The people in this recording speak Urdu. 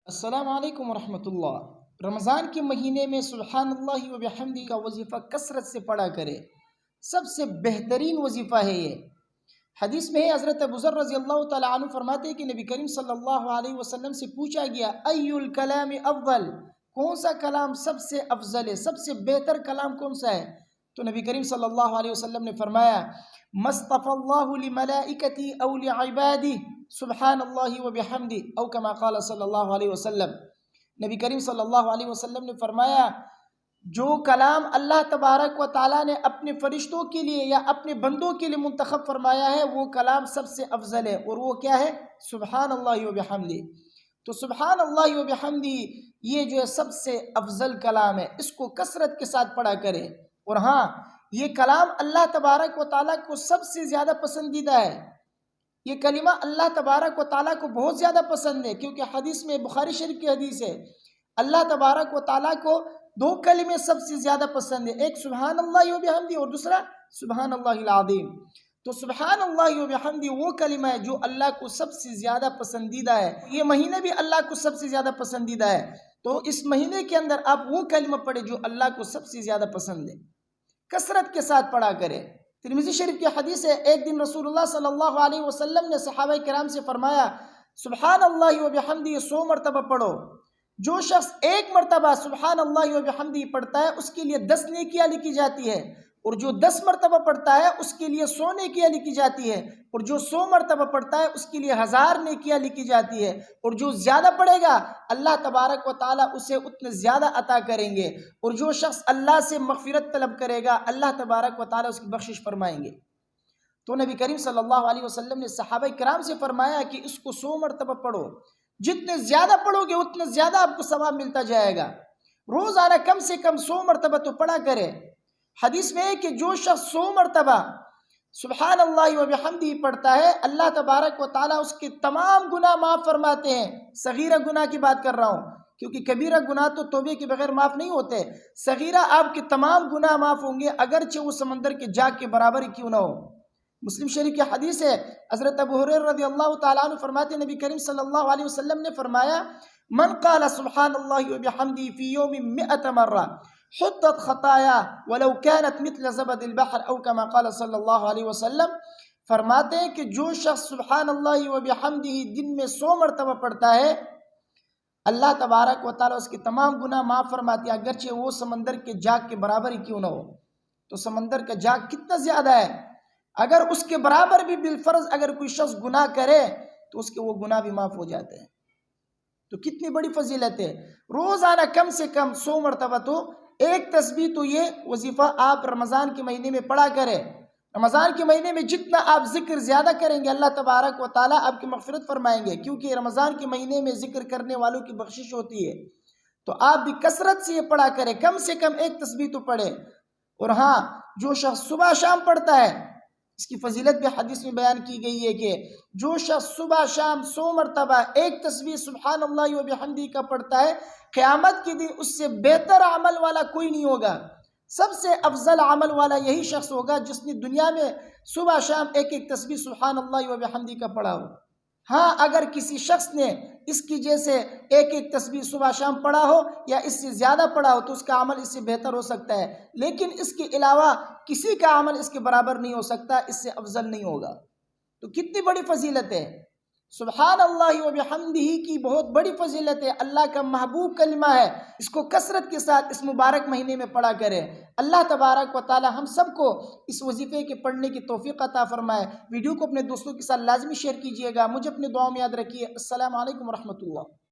السلام علیکم ورحمۃ اللہ۔ رمضان کے مہینے میں سبحان اللہ و بحمدی کا وظیفہ کثرت سے پڑھا کرے، سب سے بہترین وظیفہ ہے یہ۔ حدیث میں ہے حضرت ابو ذر رضی اللہ تعالیٰ عنہ فرماتے ہیں کہ نبی کریم صلی اللہ علیہ وسلم سے پوچھا گیا ای الکلام افضل، کون سا کلام سب سے افضل ہے، سب سے بہتر کلام کون سا ہے؟ تو نبی کریم صلی اللہ علیہ وسلم نے فرمایا مصطفى اللہ لملائکتی او لعبادی سبحان اللہ و بحمدی او کما قال صلی اللہ علیہ وسلم۔ نبی کریم صلی اللہ علیہ وسلم نے فرمایا جو کلام اللہ تبارک و تعالیٰ نے اپنے فرشتوں کے لیے یا اپنے بندوں کے لیے منتخب فرمایا ہے وہ کلام سب سے افضل ہے، اور وہ کیا ہے؟ سبحان اللہ و بحمدی۔ تو سبحان اللہ و بحمدی یہ جو ہے سب سے افضل کلام ہے، اس کو کثرت کے ساتھ پڑھا کرے۔ اور ہاں یہ کلام اللہ تبارک و تعالیٰ کو سب سے زیادہ پسندیدہ ہے، یہ کلمہ اللہ تبارک و تعالیٰ کو بہت زیادہ پسند ہے، کیونکہ حدیث میں بخاری شریف کی حدیث ہے اللہ تبارک و تعالیٰ کو دو کلمے سب سے زیادہ پسند ہے، ایک سبحان اللہ و بحمدی اور دوسرا سبحان اللہ العظیم۔ تو سبحان اللہ و بحمدی وہ کلمہ ہے جو اللہ کو سب سے زیادہ پسندیدہ ہے، یہ مہینہ بھی اللہ کو سب سے زیادہ پسندیدہ ہے، تو اس مہینے کے اندر آپ وہ کلمہ پڑھیں جو اللہ کو سب سے زیادہ پسند ہے، کثرت کے ساتھ پڑھا کریں۔ ترمذی شریف کی حدیث ہے ایک دن رسول اللہ صلی اللہ علیہ وسلم نے صحابہ کرام سے فرمایا سبحان اللہ و بحمدی 100 مرتبہ پڑھو، جو شخص ایک مرتبہ سبحان اللہ و بحمدی پڑھتا ہے اس کے لیے 10 نیکیاں لکھی جاتی ہے، اور جو 10 مرتبہ پڑھتا ہے اس کے لیے 100 نیکیاں لکھی جاتی ہے، اور جو 100 مرتبہ پڑھتا ہے اس کے لیے 1000 نیکیاں لکھی جاتی ہے، اور جو زیادہ پڑھے گا اللہ تبارک و تعالیٰ اسے اتنے زیادہ عطا کریں گے، اور جو شخص اللہ سے مغفرت طلب کرے گا اللہ تبارک و تعالیٰ اس کی بخشش فرمائیں گے۔ تو نبی کریم صلی اللہ علیہ وسلم نے صحابہ کرام سے فرمایا کہ اس کو 100 مرتبہ پڑھو، جتنے زیادہ پڑھو گے اتنے زیادہ آپ کو ثواب ملتا جائے گا، روزانہ کم سے کم 100 مرتبہ تو پڑھا کرے۔ حدیث میں ہے کہ جو شخص 100 مرتبہ سبحان اللہ و بحمدی پڑھتا ہے اللہ تبارک و تعالیٰ اس کے تمام گناہ معاف فرماتے ہیں، صغیرہ گناہ کی بات کر رہا ہوں کیونکہ کبیرہ گناہ تو توبے کے بغیر معاف نہیں ہوتے، صغیرہ آپ کے تمام گناہ معاف ہوں گے اگرچہ وہ سمندر کے جاگ کے برابر ہی کیوں نہ ہو۔ مسلم شریف کی حدیث ہے حضرت ابو ہریرہ رضی اللہ تعالیٰ عنہ فرماتے ہیں نبی کریم صلی اللہ علیہ وسلم نے فرمایا من قال سبحان اللہ و بحمدی فی یوم 100 مرہ حطت خطایا ولو كانت مثل زبد البحر او کما قال صلی اللہ علیہ وسلم۔ فرماتے ہیں کہ جو شخص سبحان اللہ و بحمدہ دن میں 100 مرتبہ پڑھتا ہے اللہ تبارک و تعالیٰ اس کے تمام گناہ معاف فرماتے ہیں اگرچہ وہ سمندر کے جاگ کے برابر ہی کیوں نہ ہو۔ تو سمندر کا جاگ کتنا زیادہ ہے، اگر اس کے برابر بھی بالفرض اگر کوئی شخص گناہ کرے تو اس کے وہ گناہ بھی معاف ہو جاتے ہیں۔ تو کتنی بڑی فضیلت ہے، روزانہ کم سے کم 100 مرتبہ تو ایک تسبیح تو یہ وظیفہ آپ رمضان کے مہینے میں پڑھا کریں۔ رمضان کے مہینے میں جتنا آپ ذکر زیادہ کریں گے اللہ تبارک و تعالیٰ آپ کی مغفرت فرمائیں گے، کیونکہ رمضان کے مہینے میں ذکر کرنے والوں کی بخشش ہوتی ہے۔ تو آپ بھی کثرت سے یہ پڑھا کریں، کم سے کم ایک تسبیح تو پڑھے۔ اور ہاں جو شخص صبح شام پڑھتا ہے اس کی فضیلت بھی حدیث میں بیان کی گئی ہے کہ جو شخص صبح شام 100 مرتبہ ایک تسبیح سبحان اللہ و بحمدہ کا پڑھتا ہے قیامت کے دن اس سے بہتر عمل والا کوئی نہیں ہوگا، سب سے افضل عمل والا یہی شخص ہوگا جس نے دنیا میں صبح شام ایک ایک تسبیح سبحان اللہ و بحمدہ کا پڑھا ہو۔ ہاں اگر کسی شخص نے اس کی جیسے ایک ایک تسبیح صبح شام پڑھا ہو یا اس سے زیادہ پڑھا ہو تو اس کا عمل اس سے بہتر ہو سکتا ہے، لیکن اس کے علاوہ کسی کا عمل اس کے برابر نہیں ہو سکتا، اس سے افضل نہیں ہوگا۔ تو کتنی بڑی فضیلت ہے، سبحان اللہ و بحمدہ کی بہت بڑی فضیلت ہے، اللہ کا محبوب کلمہ ہے، اس کو کثرت کے ساتھ اس مبارک مہینے میں پڑھا کریں۔ اللہ تبارک و تعالی ہم سب کو اس وظیفے کے پڑھنے کی توفیق عطا فرمائے۔ ویڈیو کو اپنے دوستوں کے ساتھ لازمی شیئر کیجیے گا، مجھے اپنے دعاؤں میں یاد رکھیے۔ السلام علیکم ورحمۃ اللہ۔